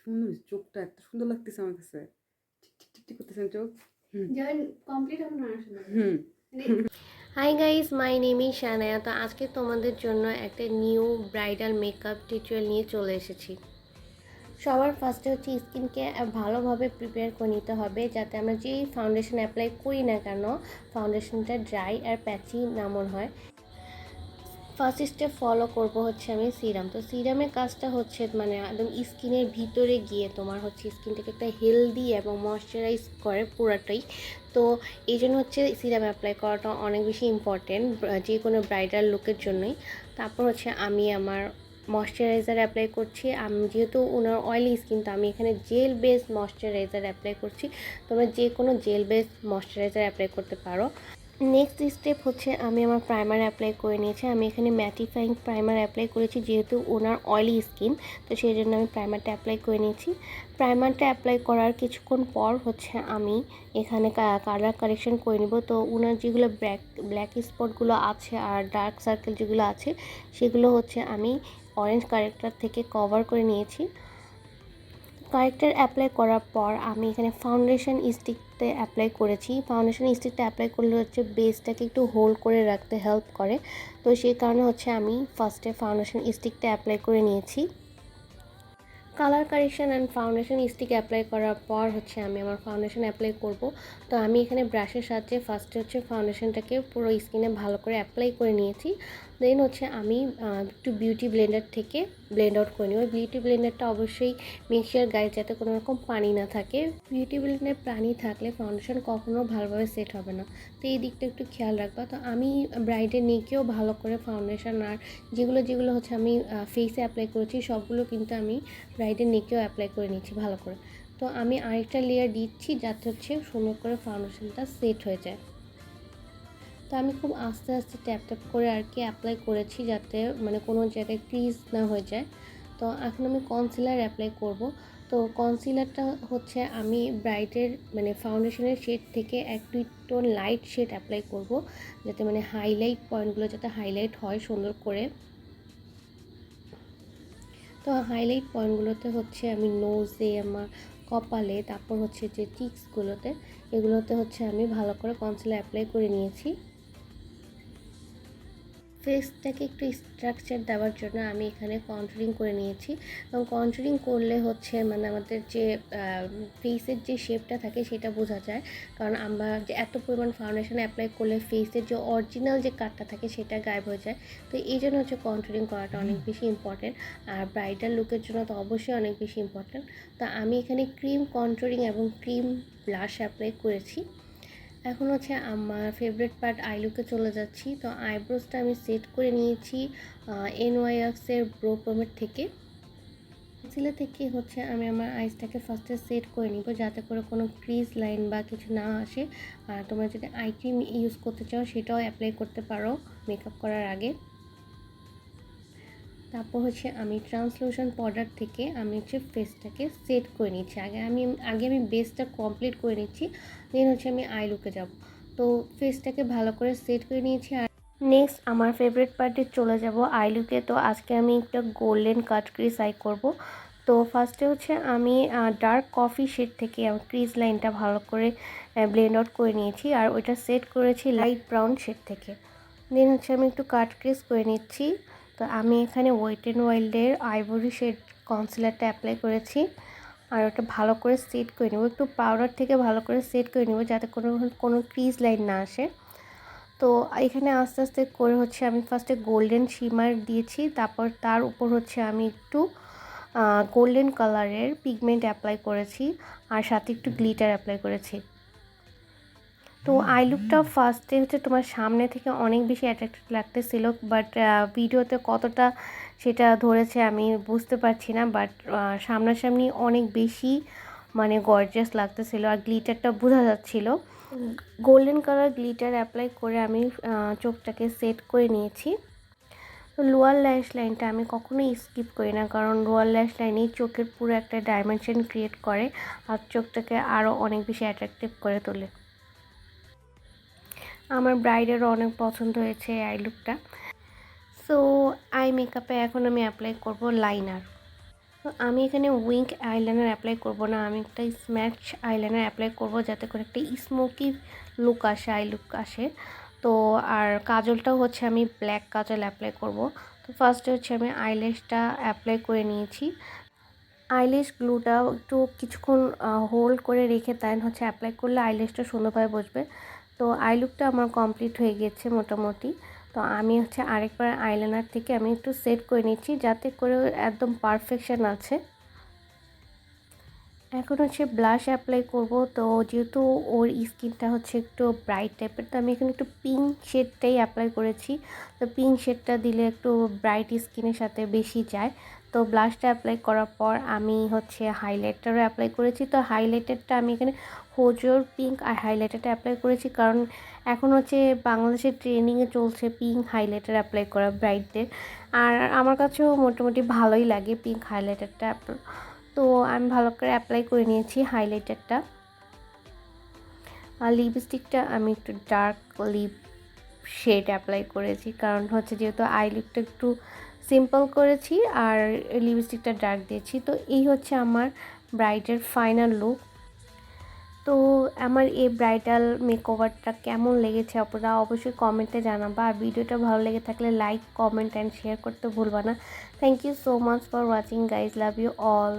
সুন্দর চোখটা এত সুন্দর লাগতেছে আমার কাছে। টিক করতেছে না চোখ? যখন কমপ্লিট হবে না আসলে হুম। Hi guys, my name is Shanaya. তো আজকে তোমাদের জন্য একটা নিউ ব্রাইডাল মেকআপ টিউটোরিয়াল নিয়ে চলে এসেছি। সবার ফার্স্টে হচ্ছে স্কিনকে ভালোভাবে প্রিপেয়ার করে নিতে হবে, যাতে আমরা যেই ফাউন্ডেশন অ্যাপ্লাই করি না কেন ফাউন্ডেশনটা ড্রাই আর প্যাচি না মনে হয়। ফার্স্ট স্টেপ ফলো করব হচ্ছে আমি সিরাম। তো সিরামের কাজটা হচ্ছে মানে একদম স্কিনের ভিতরে গিয়ে তোমার হচ্ছে স্কিনটাকে একটা হেলদি এবং ময়শ্চারাইজ করে পুরাটাই। তো এই জন্য হচ্ছে সিরাম অ্যাপ্লাই করাটা অনেক বেশি ইম্পর্টেন্ট যে কোনো ব্রাইডাল লুকের জন্যই। তারপর হচ্ছে আমি আমার ময়শ্চারাইজার অ্যাপ্লাই করছি। আমি যেহেতু ওনার অয়েলি স্কিন, তো আমি এখানে জেল বেস ময়শ্চারাইজার অ্যাপ্লাই করছি। তোমরা যে কোনো জেল বেস ময়শ্চারাইজার অ্যাপ্লাই করতে পারো। নেক্সট স্টেপ হচ্ছে আমি আমার প্রাইমার অ্যাপ্লাই করে নিয়েছি। আমি এখানে ম্যাটিফাইং প্রাইমার অ্যাপ্লাই করেছি, যেহেতু ওনার অয়েলি স্কিন, তো সেই জন্য আমি প্রাইমারটা অ্যাপ্লাই করে নিয়েছি। প্রাইমারটা অ্যাপ্লাই করার কিছুক্ষণ পর হচ্ছে আমি এখানে কালার কারেকশন করে নিব। তো ওনার যেগুলো ব্ল্যাক স্পটগুলো আছে আর ডার্ক সার্কেল যেগুলো আছে, সেগুলো হচ্ছে আমি অরেঞ্জ কারেক্টার থেকে কভার করে নিয়েছি। কারেক্টার অ্যাপ্লাই করার পর আমি এখানে ফাউন্ডেশন স্টিকতে অ্যাপ্লাই করেছি। ফাউন্ডেশন স্টিকটা অ্যাপ্লাই করলে হচ্ছে বেসটাকে একটু হোল্ড করে রাখতে হেল্প করে। তো সেই কারণে হচ্ছে আমি ফার্স্টে ফাউন্ডেশন স্টিকটা অ্যাপ্লাই করে নিয়েছি। Colour correction and foundation stick apply করার পর হচ্ছে আমি আমার ফাউন্ডেশন অ্যাপ্লাই করব। তো আমি এখানে ব্রাশের সাহায্যে ফার্স্টে হচ্ছে ফাউন্ডেশনটাকে পুরো স্কিনে ভালো করে অ্যাপ্লাই করে নিয়েছি। দেন হচ্ছে আমি একটু বিউটি ব্লেন্ডার থেকে ব্লেন্ড আউট করে নিই। ওই বিউটি ব্লেন্ডারটা অবশ্যই মিক্সচার গায়ে যাতে কোনো রকম পানি না থাকে। বিউটি ব্লেন্ডারে পানি থাকলে ফাউন্ডেশন কখনো ভালোভাবে সেট হবে না। তো এই দিকটা একটু খেয়াল রাখবা। তো আমি ব্রাইডের নেকেও ভালো করে ফাউন্ডেশন আর যেগুলো হচ্ছে আমি ফেসে অ্যাপ্লাই করেছি সবগুলো কিন্তু আমি ব্রাইডের নেকেও অ্যাপ্লাই করে নিচ্ছি ভালো করে। তো আমি আরেকটা লেয়ার দিচ্ছি যাতে হচ্ছে সুন্দর করে ফাউন্ডেশনটা সেট হয়ে যায়। তো আমি খুব আস্তে আস্তে ট্যাপ ট্যাপ করে আর কি অ্যাপ্লাই করেছি, যাতে মানে কোনো জায়গায় ক্রিজ না হয়ে যায়। তো এখন আমি কনসিলার অ্যাপ্লাই করব। তো কনসিলারটা হচ্ছে আমি ব্রাইটের মানে ফাউন্ডেশনের শেড থেকে এক দুই টোন লাইট শেড অ্যাপ্লাই করব, যাতে মানে হাইলাইট পয়েন্টগুলো যাতে হাইলাইট হয় সুন্দর করে। তো হাইলাইট পয়েন্টগুলোতে হচ্ছে আমি নোজে, আমার কপালে, তারপর হচ্ছে যে চিক্সগুলোতে, এগুলোতে হচ্ছে আমি ভালো করে কনসিলার অ্যাপ্লাই করে নিয়েছি। ফেসটাকে একটু স্ট্রাকচার দেওয়ার জন্য আমি এখানে কন্ট্যুরিং করে নিয়েছি। এবং কন্ট্যুরিং করলে হচ্ছে মানে আমাদের যে ফেসের যে শেপটা থাকে সেটা বোঝা যায়। কারণ আমরা যে এত পরিমাণ ফাউন্ডেশন অ্যাপ্লাই করলে ফেসের যে অরিজিনাল যে কাটটা থাকে সেটা গায়েব হয়ে যায়। তো এই জন্য হচ্ছে কন্ট্যুরিং করাটা অনেক বেশি ইম্পর্টেন্ট। আর ব্রাইডাল লুকের জন্য তো অবশ্যই অনেক বেশি ইম্পর্টেন্ট। তো আমি এখানে ক্রিম কন্ট্যুরিং এবং ক্রিম ব্লাশ অ্যাপ্লাই করেছি। এখন হচ্ছে আমার ফেভারিট পার্ট আই লুকে চলে যাচ্ছি। তো আইব্রোসটা আমি সেট করে নিয়েছি NYXের ব্রো পমের থেকে। কনসিলার থেকে হচ্ছে আমি আমার আইসটাকে ফার্স্টে সেট করে নিব, যাতে করে কোনো ক্রিজ লাইন বা কিছু না আসে। আর তোমরা যদি আই ক্রিম ইউজ করতে চাও সেটাও অ্যাপ্লাই করতে পারো মেকআপ করার আগে। তারপর হচ্ছে আমি ট্রান্সলুশন পাউডার থেকে আমি হচ্ছে ফেসটাকে সেট করে নিচ্ছি। আগে আমি বেসটা কমপ্লিট করে নিচ্ছি, দেন হচ্ছে আমি আই লুকে যাব। তো ফেসটাকে ভালো করে সেট করে নিয়েছি। আর নেক্সট আমার ফেভারিট পার্টে চলে যাব আই লুকে। তো আজকে আমি একটা গোল্ডেন কাট ক্রিজ আই করব। তো ফার্স্টে হচ্ছে আমি ডার্ক কফি শেড থেকে আমার ক্রিজ লাইনটা ভালো করে ব্লেন্ড আউট করে নিয়েছি, আর ওইটা সেট করেছি লাইট ব্রাউন শেড থেকে। দেন হচ্ছে আমি একটু কাট ক্রিজ করে নিচ্ছি। তো আমি এখানে ওয়েট অ্যান্ড ওয়াইল্ডের আইভরি শেড কনসিলারটা অ্যাপ্লাই করেছি, আর ওটা ভালো করে সেট করে নেব। একটু পাউডার থেকে ভালো করে সেট করে নেব, যাতে কোনো ক্রিজ লাইন না আসে। তো এখানে আস্তে আস্তে করে হচ্ছে আমি ফার্স্টে গোল্ডেন শিমার দিয়েছি, তারপর তার উপর হচ্ছে আমি একটু গোল্ডেন কালারের পিগমেন্ট অ্যাপ্লাই করেছি, আর সাথে একটু গ্লিটার অ্যাপ্লাই করেছি। তো আই লুকটা ফার্স্টে হচ্ছে তোমার সামনে থেকে অনেক বেশি অ্যাট্রাক্টিভ লাগতেছিল, বাট ভিডিওতে কতটা সেটা ধরেছে আমি বুঝতে পারছি না। বাট সামনাসামনি অনেক বেশি মানে গর্জিয়াস লাগতেছিল, আর গ্লিটারটা বোঝা যাচ্ছিল। গোল্ডেন কালার গ্লিটার অ্যাপ্লাই করে আমি চোখটাকে সেট করে নিয়েছি। তো লোয়ার ল্যাশ লাইনটা আমি কখনোই স্কিপ করি না, কারণ লোয়ার ল্যাশ লাইনেই চোখের পুরো একটা ডাইমেনশন ক্রিয়েট করে আর চোখটাকে আরও অনেক বেশি অ্যাট্রাকটিভ করে তোলে। আমার ব্রাইডেরও অনেক পছন্দ হয়েছে আই লুকটা। সো আই মেকআপে এখন আমি অ্যাপ্লাই করব লাইনার। তো আমি এখানে উইঙ্ক আইলাইনার অ্যাপ্লাই করব না, আমি একটা স্ম্যাচ আইলাইনার অ্যাপ্লাই করব যাতে করে একটা স্মোকি লুক আসে, আই লুক আসে। তো আর কাজলটাও হচ্ছে আমি ব্ল্যাক কাজল অ্যাপ্লাই করব। তো ফার্স্টে হচ্ছে আমি আইল্যাশটা অ্যাপ্লাই করে নিয়েছি। আইল্যাশ গ্লুটা একটু কিছুক্ষণ হোল্ড করে রেখে তাই হচ্ছে অ্যাপ্লাই করলে আইল্যাশটা সুন্দরভাবে বসবে। তো আই লুকটা আমার কমপ্লিট হয়ে গেছে মোটামুটি। তো আমি হচ্ছে আরেকবার আইলাইনার থেকে আমি একটু সেট করে নিচ্ছি যাতে করে একদম পারফেকশন আছে। এখন হচ্ছে ব্লাশ অ্যাপ্লাই করব। তো যেহেতু ওর স্কিনটা হচ্ছে একটু ব্রাইট টাইপের, তো আমি এখানে একটু পিঙ্ক শেডটাই অ্যাপ্লাই করেছি। তো পিঙ্ক শেডটা দিলে একটু ব্রাইট স্কিনের সাথে বেশি যায়। তো ব্লাশটা অ্যাপ্লাই করার পর আমি হচ্ছে হাইলাইটারও অ্যাপ্লাই করেছি। তো হাইলাইটারটা আমি এখানে হোজোর পিঙ্ক আর হাইলাইটারটা অ্যাপ্লাই করেছি, কারণ এখন হচ্ছে বাংলাদেশের ট্রেন্ডিংয়ে চলছে পিঙ্ক হাইলাইটার অ্যাপ্লাই করা ব্রাইটদের। আর আমার কাছেও মোটামুটি ভালোই লাগে পিঙ্ক হাইলাইটারটা। তো আমি ভালো করে অ্যাপ্লাই করে নিয়েছি হাইলাইটারটা। আর লিপস্টিকটা আমি একটু ডার্ক লিপ শেড অ্যাপ্লাই করেছি, কারণ হচ্ছে যেহেতু আই লিপটা একটু সিম্পল করেছি আর লিপস্টিকটা ডার্ক দিয়েছি। তো এই হচ্ছে আমার ব্রাইডের ফাইনাল লুক। তো আমার এই ব্রাইডাল মেকওভারটা কেমন লেগেছে আপনারা অবশ্যই কমেন্টে জানাবা। আর ভিডিওটা ভালো লেগে থাকলে লাইক, কমেন্ট অ্যান্ড শেয়ার করতে ভুলবা না। Thank you so much for watching guys, love you all.